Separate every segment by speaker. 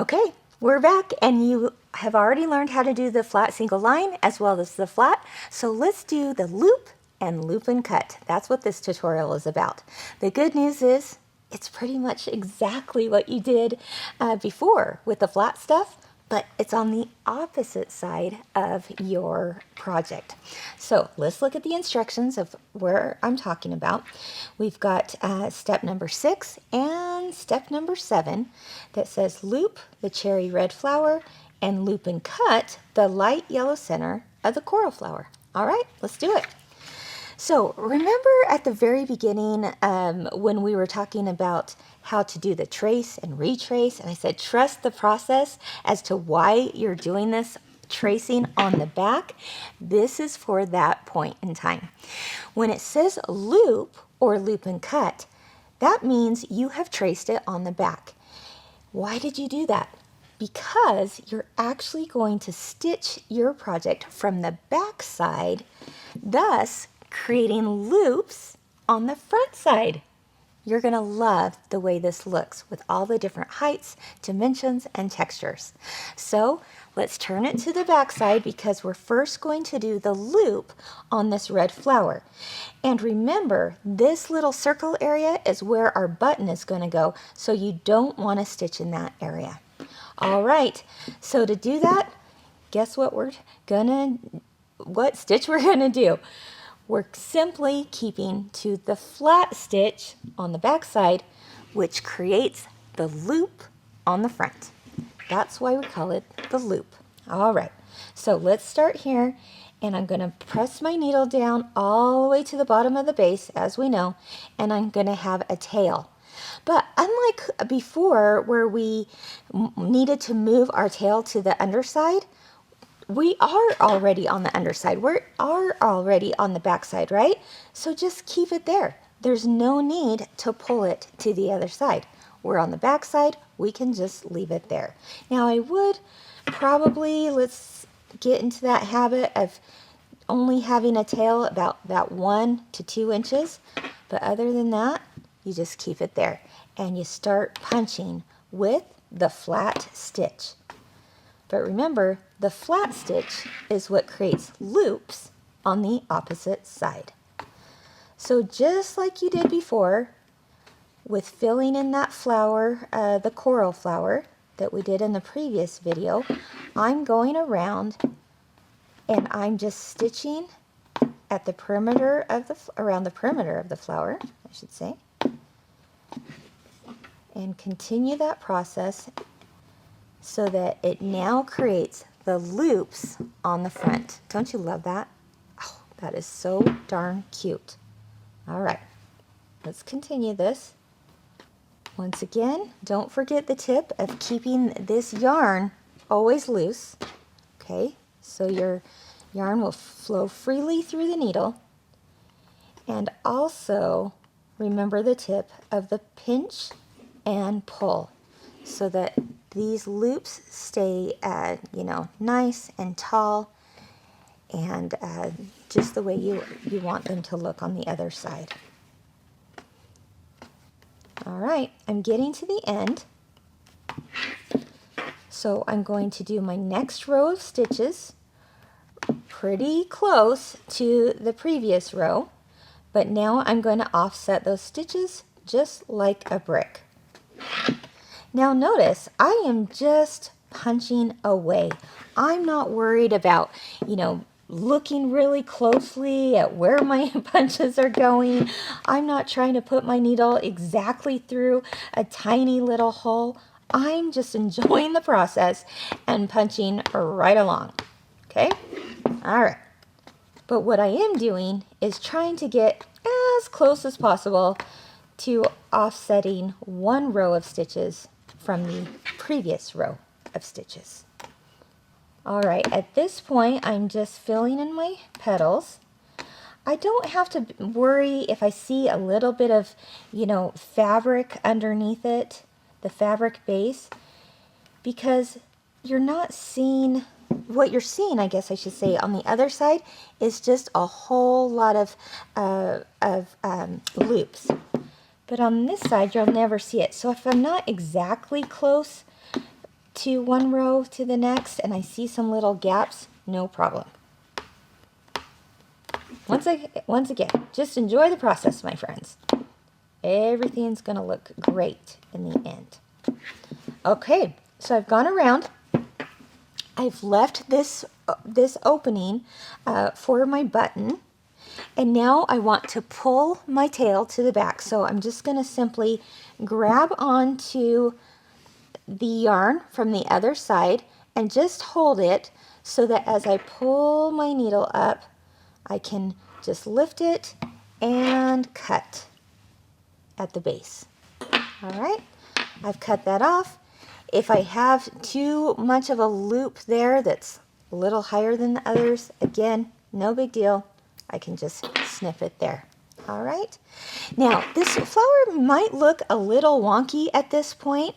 Speaker 1: Okay, we're back and you have already learned how to do the flat single line as well as the flat. So let's do the loop and loop and cut. That's what this tutorial is about. The good news is it's pretty much exactly what you did before with the flat stuff, but it's on the opposite side of your project. So let's look at the instructions of where I'm talking about. We've got step number 6 and step number 7 that says loop the cherry red flower and loop and cut the light yellow center of the coral flower. All right, let's do it. So remember at the very beginning when we were talking about how to do the trace and retrace, and I said trust the process as to why you're doing this tracing on the back. This is for that point in time. When it says loop or loop and cut, that means you have traced it on the back. Why did you do that? Because you're actually going to stitch your project from the back side, thus creating loops on the front side. You're going to love the way this looks with all the different heights, dimensions, and textures. So let's turn it to the back side because we're first going to do the loop on this red flower. And remember, this little circle area is where our button is going to go, so you don't want to stitch in that area. All right, so to do that, guess what what stitch we're gonna do? We're simply keeping to the flat stitch on the back side, which creates the loop on the front. That's why we call it the loop. All right, so let's start here, and I'm gonna press my needle down all the way to the bottom of the base, as we know, and I'm gonna have a tail. But unlike before where we needed to move our tail to the underside, we are already on the underside. We are already on the backside, right? So just keep it there. There's no need to pull it to the other side. We're on the backside. We can just leave it there. Now I would probably, let's get into that habit of only having a tail about that 1 to 2 inches. But other than that, you just keep it there and you start punching with the flat stitch. But remember, the flat stitch is what creates loops on the opposite side. So just like you did before with filling in that flower, the coral flower that we did in the previous video, I'm going around and I'm just stitching at the perimeter of around the perimeter of the flower, I should say. And continue that process so that it now creates the loops on the front. Don't you love that? Oh, that is so darn cute. All right, let's continue this. Once again, don't forget the tip of keeping this yarn always loose. Okay, so your yarn will flow freely through the needle. And also remember the tip of the pinch and pull so that these loops stay, nice and tall and just the way you want them to look on the other side. All right, I'm getting to the end. So I'm going to do my next row of stitches pretty close to the previous row, but now I'm going to offset those stitches just like a brick. Now notice, I am just punching away. I'm not worried about, looking really closely at where my punches are going. I'm not trying to put my needle exactly through a tiny little hole. I'm just enjoying the process and punching right along. Okay? All right. But what I am doing is trying to get as close as possible to offsetting one row of stitches from the previous row of stitches. All right, at this point, I'm just filling in my petals. I don't have to worry if I see a little bit of, fabric underneath it, the fabric base, because you're not seeing, what you're seeing, I guess I should say, on the other side is just a whole lot of loops. But on this side, you'll never see it. So if I'm not exactly close to one row to the next and I see some little gaps, no problem. Once again, just enjoy the process, my friends. Everything's going to look great in the end. Okay, so I've gone around. I've left this opening for my button. And now I want to pull my tail to the back. So I'm just going to simply grab onto the yarn from the other side and just hold it so that as I pull my needle up, I can just lift it and cut at the base. All right, I've cut that off. If I have too much of a loop there that's a little higher than the others, again, no big deal. I can just snip it there. All right. Now, this flower might look a little wonky at this point.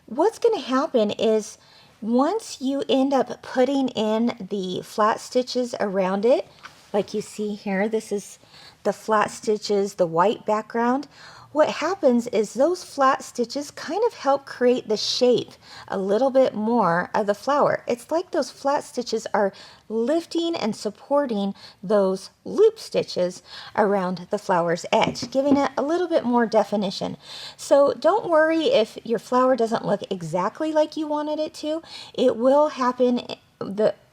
Speaker 1: What's going to happen is once you end up putting in the flat stitches around it, like you see here, this is the flat stitches, the white background. What happens is those flat stitches kind of help create the shape a little bit more of the flower. It's like those flat stitches are lifting and supporting those loop stitches around the flower's edge, giving it a little bit more definition. So don't worry if your flower doesn't look exactly like you wanted it to. It will happen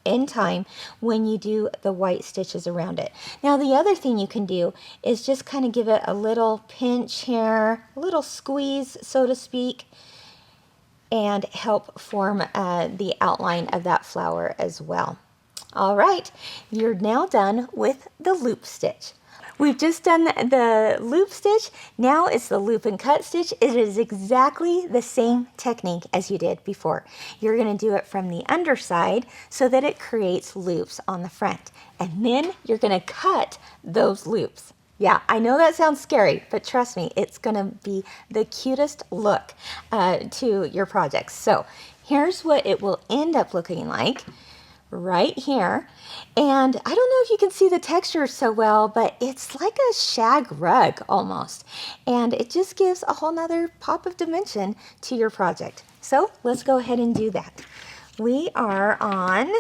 Speaker 1: in time when you do the white stitches around it. Now the other thing you can do is just kind of give it a little pinch here, a little squeeze so to speak, and help form the outline of that flower as well. All right, you're now done with the loop stitch. We've just done the loop stitch. Now it's the loop and cut stitch. It is exactly the same technique as you did before. You're going to do it from the underside so that it creates loops on the front. And then you're going to cut those loops. Yeah, I know that sounds scary, but trust me, it's going to be the cutest look to your projects. So here's what it will end up looking like right here. And I don't know if you can see the texture so well, but it's like a shag rug almost. And it just gives a whole nother pop of dimension to your project. So let's go ahead and do that. We are on,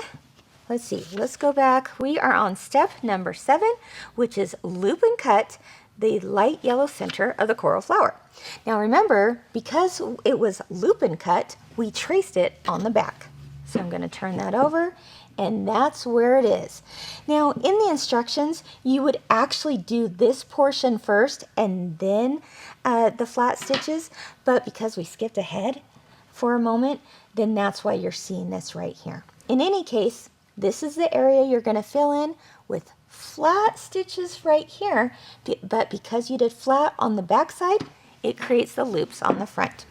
Speaker 1: let's see, let's go back. We are on step number 7, which is loop and cut the light yellow center of the coral flower. Now remember, because it was loop and cut, we traced it on the back. So I'm going to turn that over, and that's where it is. Now in the instructions, you would actually do this portion first and then the flat stitches, but because we skipped ahead for a moment, then that's why you're seeing this right here. In any case, this is the area you're going to fill in with flat stitches right here, but because you did flat on the back side, it creates the loops on the front.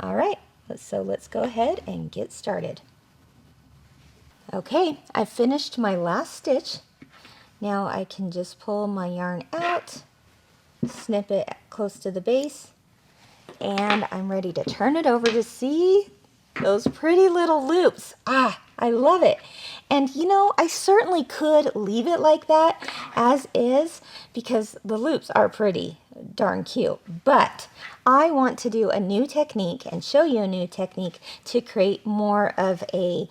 Speaker 1: All right, so let's go ahead and get started. Okay, I finished my last stitch. Now I can just pull my yarn out, snip it close to the base, and I'm ready to turn it over to see those pretty little loops. Ah, I love it. And you know, I certainly could leave it like that as is because the loops are pretty darn cute. But I want to do a new technique and show you a new technique to create more of a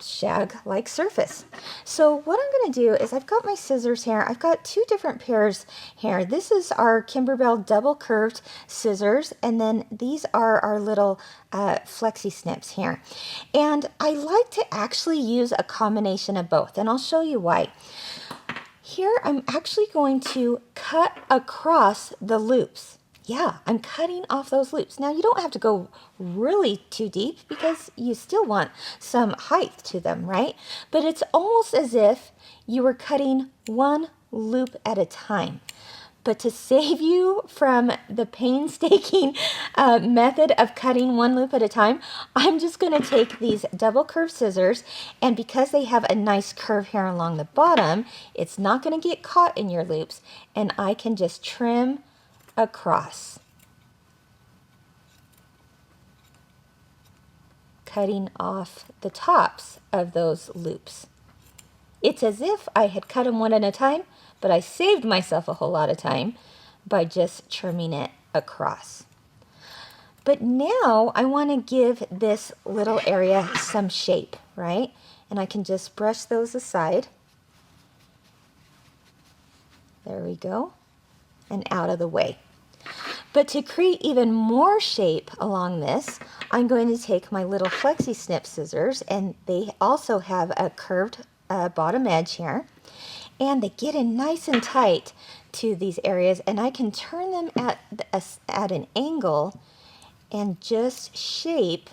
Speaker 1: shag-like surface. So what I'm going to do is I've got my scissors here. I've got 2 different pairs here. This is our Kimberbell double curved scissors, and then these are our little flexi snips here. And I like to actually use a combination of both, and I'll show you why. Here I'm actually going to cut across the loops. Yeah, I'm cutting off those loops. Now you don't have to go really too deep because you still want some height to them, right? But it's almost as if you were cutting one loop at a time. But to save you from the painstaking method of cutting one loop at a time, I'm just going to take these double curved scissors, and because they have a nice curve here along the bottom, it's not going to get caught in your loops, and I can just trim across, cutting off the tops of those loops. It's as if I had cut them one at a time, but I saved myself a whole lot of time by just trimming it across. But now I want to give this little area some shape, right? And I can just brush those aside. There we go. And out of the way. But to create even more shape along this, I'm going to take my little flexi snip scissors, and they also have a curved bottom edge here, and they get in nice and tight to these areas, and I can turn them at an angle and just shape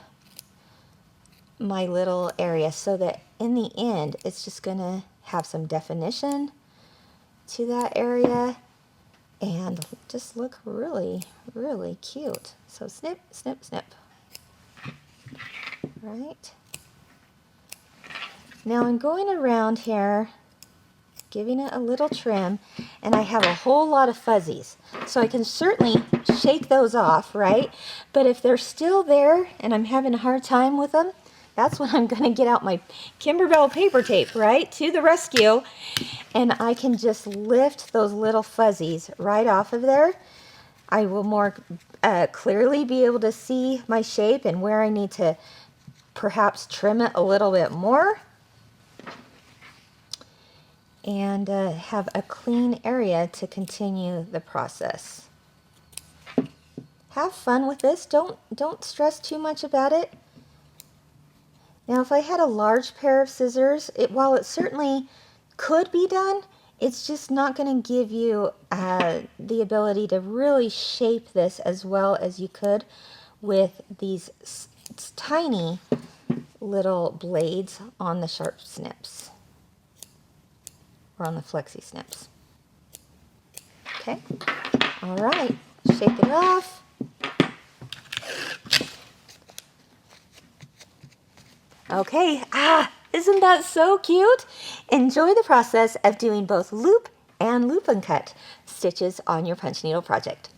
Speaker 1: my little area so that in the end it's just going to have some definition to that area and just look really, really cute. So snip, snip, snip. Right. Now I'm going around here, giving it a little trim, and I have a whole lot of fuzzies. So I can certainly shake those off, right? But if they're still there and I'm having a hard time with them, that's when I'm going to get out my Kimberbell paper tape, right, to the rescue. And I can just lift those little fuzzies right off of there. I will more clearly be able to see my shape and where I need to perhaps trim it a little bit more. And have a clean area to continue the process. Have fun with this. Don't stress too much about it. Now, if I had a large pair of scissors, while it certainly could be done, it's just not going to give you the ability to really shape this as well as you could with these tiny little blades on the sharp snips, or on the flexi snips. Okay, all right, shake it off. Okay, isn't that so cute? Enjoy the process of doing both loop and loop and cut stitches on your punch needle project.